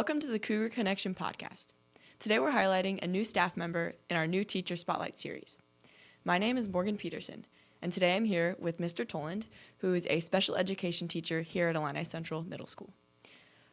Welcome to the Cougar Connection podcast. Today we're highlighting a new staff member in our new Teacher Spotlight series. My name is Morgan Peterson, and today I'm here with Mr. Toland, who is a special education teacher here at Illini Central Middle School.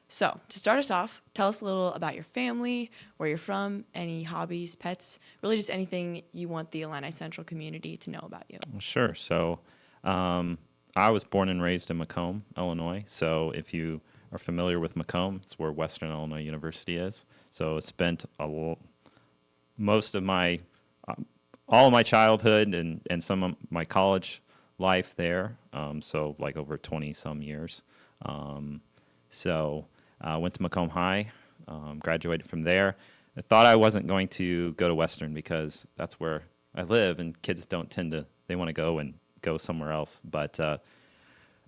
So, to start us off, tell us a little about your family, where you're from, any hobbies, pets, really just anything you want the Illini Central community to know about you. Sure. So, I was born and raised in Macomb, Illinois. So, if you are familiar with Macomb, it's where Western Illinois University is. So, I spent most of my all of my childhood and some of my college life there. So, like over 20 some years. Went to Macomb High, graduated from there. I thought I wasn't going to go to Western because that's where I live, and kids don't tend to, they want to go somewhere else. But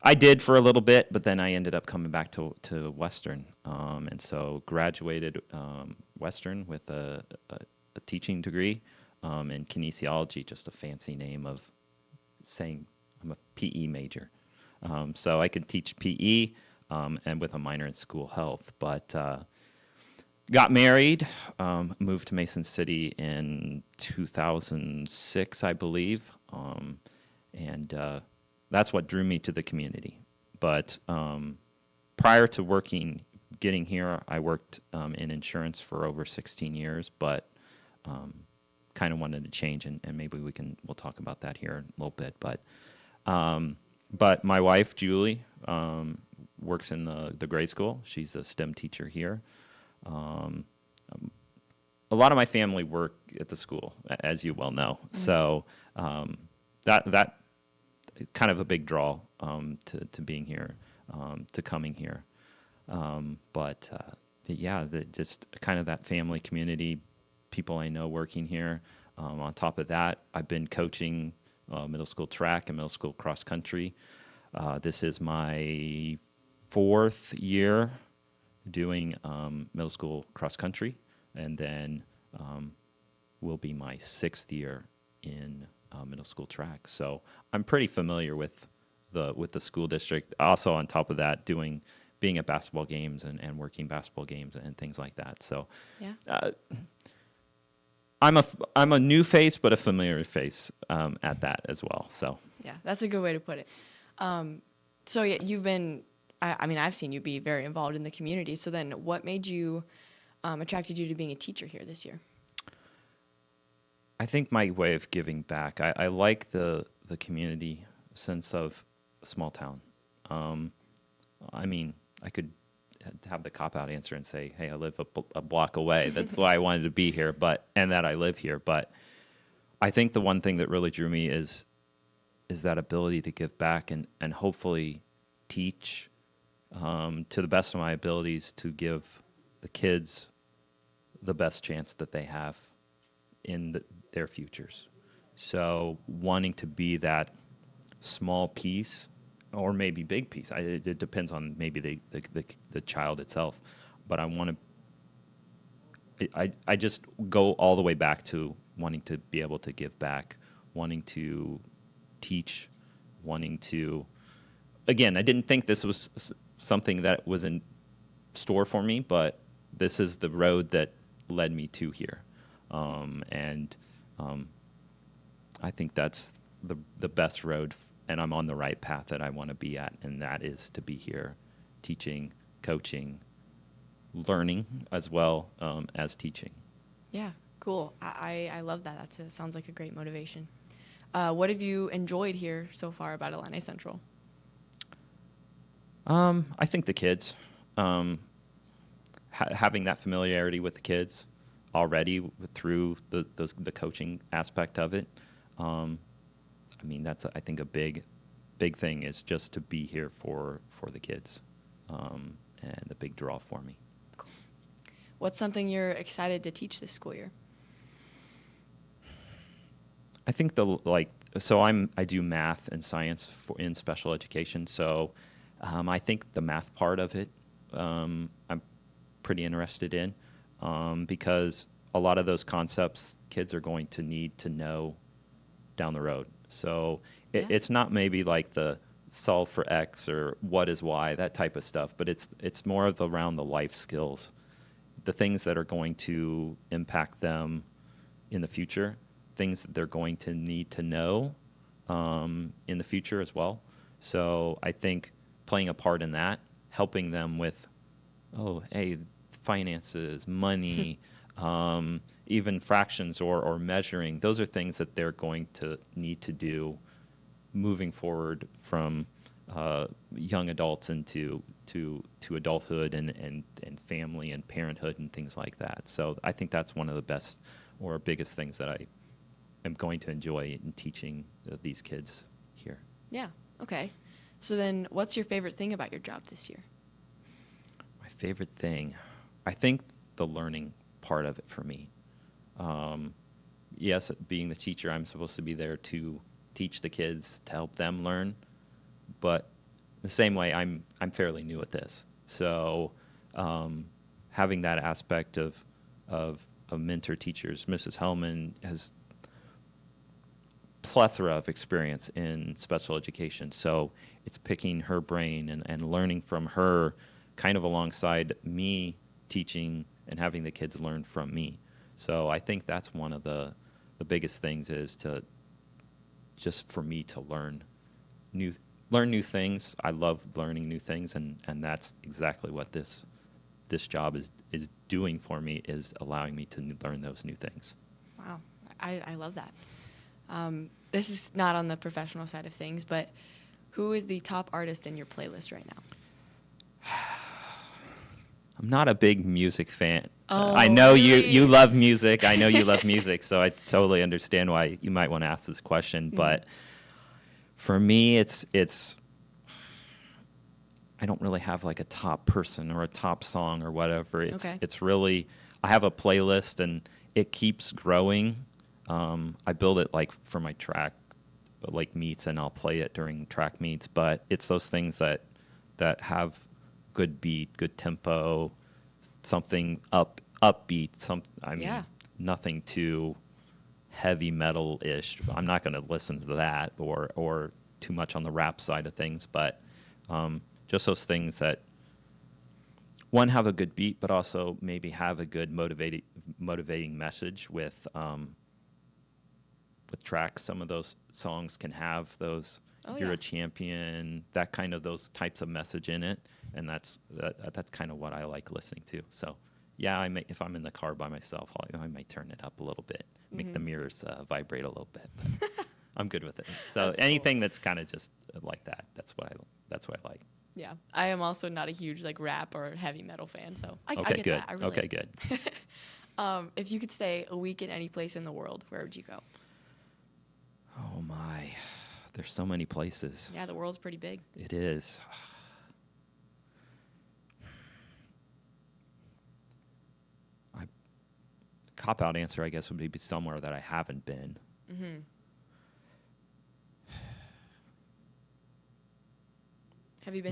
I did for a little bit, but then I ended up coming back to Western. And so graduated Western with a teaching degree in kinesiology, just a fancy name of saying I'm a PE major. So I could teach PE. And with a minor in school health, but got married, moved to Mason City in 2006, I believe, and that's what drew me to the community. But prior to getting here, I worked in insurance for over 16 years, but kind of wanted to change, and maybe we'll talk about that here in a little bit. But my wife, Julie, works in the grade school. She's a STEM teacher here. A lot of my family work at the school, as you well know. Mm-hmm. So that kind of a big draw to being here, to coming here. Just kind of that family community, people I know working here. On top of that, I've been coaching middle school track and middle school cross country. This is my 4th year doing middle school cross country, and then will be my 6th year in middle school track. So I'm pretty familiar with the school district. Also, on top of that, being at basketball games and working basketball games and things like that. So yeah. I'm a new face, but a familiar face at that as well. So yeah, that's a good way to put it. You've been. I've seen you be very involved in the community. So then what made you, attracted you to being a teacher here this year? I think my way of giving back. I like the community sense of a small town. I could have the cop-out answer and say, hey, I live a block away. That's why I wanted to be here, and that I live here. But I think the one thing that really drew me is that ability to give back and hopefully teach to the best of my abilities to give the kids the best chance that they have in their futures. So wanting to be that small piece, or maybe big piece, it depends on maybe the child itself, but I just go all the way back to wanting to be able to give back, wanting to teach, wanting to, again, I didn't think this was something that was in store for me, but this is the road that led me to here. I think that's the best road, and I'm on the right path that I want to be at, and that is to be here teaching, coaching, learning as well as teaching. Yeah, cool. I love that. That sounds like a great motivation. What have you enjoyed here so far about Illini Central? I think the kids, having that familiarity with the kids already through the coaching aspect of it. That's I think a big thing is just to be here for the kids, and the big draw for me. Cool. What's something you're excited to teach this school year? I think I do math and science in special education, so I think the math part of it I'm pretty interested in, because a lot of those concepts kids are going to need to know down the road. So it's not maybe like the solve for X or what is Y, that type of stuff, but it's more of around the life skills the things that are going to impact them in the future, things that they're going to need to know in the future as well. So I think playing a part in that, helping them with, finances, money, even fractions or measuring, those are things that they're going to need to do moving forward from young adults into to adulthood and family and parenthood and things like that. So I think that's one of the best or biggest things that I am going to enjoy in teaching these kids here. Yeah. Okay. So then what's your favorite thing about your job this year? My favorite thing, I think the learning part of it for me. Yes, being the teacher, I'm supposed to be there to teach the kids, to help them learn. But the same way, I'm fairly new at this. So having that aspect of mentor teachers, Mrs. Hellman has plethora of experience in special education. So it's picking her brain and learning from her kind of alongside me teaching and having the kids learn from me. So I think that's one of the biggest things is to just for me to learn new things. I love learning new things, and that's exactly what this job is doing for me, is allowing me to learn those new things. Wow. I love that. This is not on the professional side of things, but who is the top artist in your playlist right now? I'm not a big music fan. Oh, I know really? you love music. I know you love music, so I totally understand why you might want to ask this question. Mm-hmm. But for me, it's I don't really have like a top person or a top song or whatever. It's really, I have a playlist and it keeps growing. I build it like for my track like meets, and I'll play it during track meets. But it's those things that have good beat, good tempo, something upbeat. Nothing too heavy metal-ish. I'm not going to listen to that or too much on the rap side of things. But just those things that one, have a good beat, but also maybe have a good motivating message with tracks. Some of those songs can have those "You're a champion," that kind of those types of message in it, and that's kind of what I like listening to. So, yeah, if I'm in the car by myself, I might turn it up a little bit, make the mirrors vibrate a little bit. But I'm good with it. So that's anything that's kind of just like that, that's what I like. Yeah, I am also not a huge like rap or heavy metal fan, so I get good. that. I really Okay, good. If you could stay a week in any place in the world, where would you go? Oh my, there's so many places. Yeah, the world's pretty big. It is. Cop-out answer, I guess, would be somewhere that I haven't been. Mm-hmm. Have you been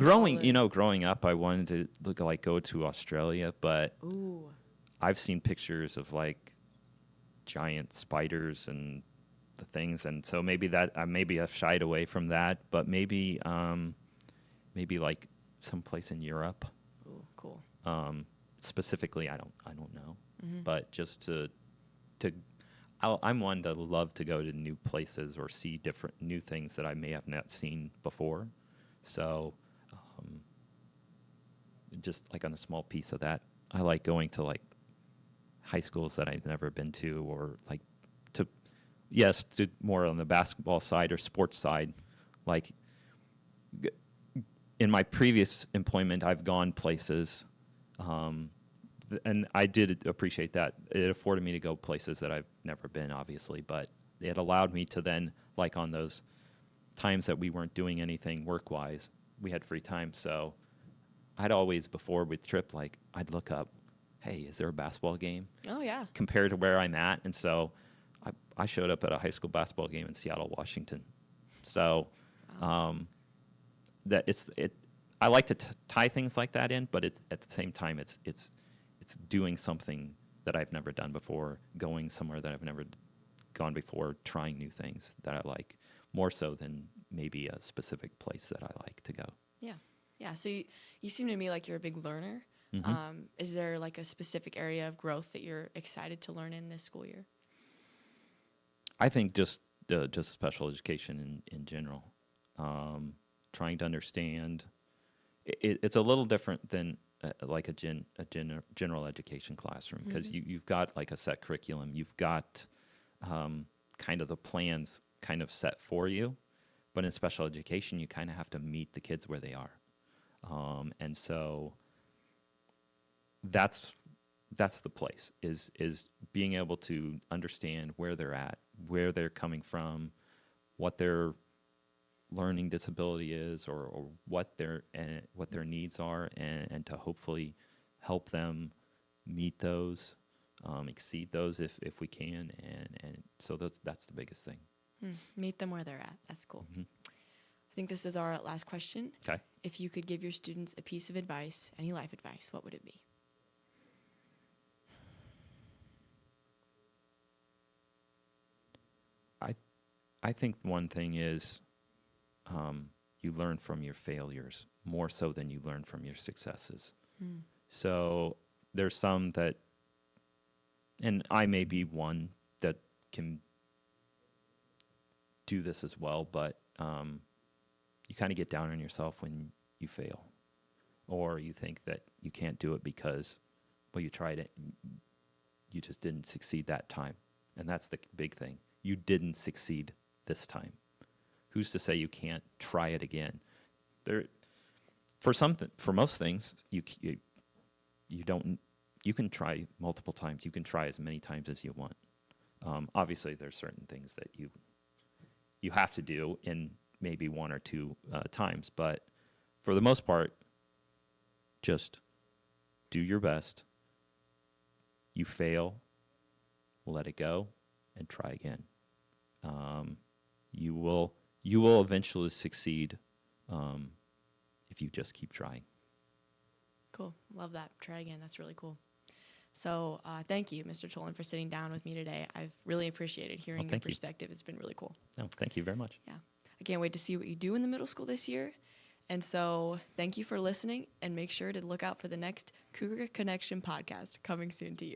growing up, I wanted to go to Australia, but Ooh. I've seen pictures of like giant spiders and the things, and so maybe I've shied away from that, but maybe like someplace in Europe. Ooh, cool. Specifically, I don't know, but just I'm one to love to go to new places or see different new things that I may have not seen before. So, just like on a small piece of that, I like going to like high schools that I've never been to, or like to more on the basketball side or sports side. Like in my previous employment, I've gone places, and I did appreciate that. It afforded me to go places that I've never been, obviously, but it allowed me to then, like on those times that we weren't doing anything work-wise, we had free time. So I'd always, before with trip, like I'd look up, hey, is there a basketball game? Oh, yeah. Compared to where I'm at. And so I showed up at a high school basketball game in Seattle, Washington. So I like to tie things like that in, but it's at the same time, it's doing something that I've never done before, going somewhere that I've never gone before, trying new things that I like, more so than maybe a specific place that I like to go. Yeah. Yeah. So you seem to me like you're a big learner. Is there like a specific area of growth that you're excited to learn in this school year? I think just special education in general, trying to understand. It's a little different than like a general education classroom, because you've got like a set curriculum. You've got kind of the plans kind of set for you. But in special education, you kind of have to meet the kids where they are. And so that's the place, is being able to understand where they're at, where they're coming from, what their learning disability is, or what their needs are, and to hopefully help them meet those, exceed those if we can, and so that's the biggest thing. Meet them where they're at. That's cool. I think this is our last question. Okay. If you could give your students a piece of advice, any life advice, what would it be? I think one thing is you learn from your failures more so than you learn from your successes. So there's some that, and I may be one that can do this as well, but you kind of get down on yourself when you fail, or you think that you can't do it because, well, you tried it, you just didn't succeed that time. And that's the big thing. You didn't succeed this time. Who's to say you can't try it again? For most things, you can try multiple times. You can try as many times as you want. Obviously, there's certain things that you have to do in maybe one or two times, but for the most part, just do your best. You fail, let it go, and try again. You will eventually succeed if you just keep trying. Cool. Love that. Try again. That's really cool. So thank you, Mr. Toland, for sitting down with me today. I've really appreciated hearing your perspective. It's been really cool. Oh, thank you very much. Yeah. I can't wait to see what you do in the middle school this year. And so thank you for listening, and make sure to look out for the next Cougar Connection podcast coming soon to you.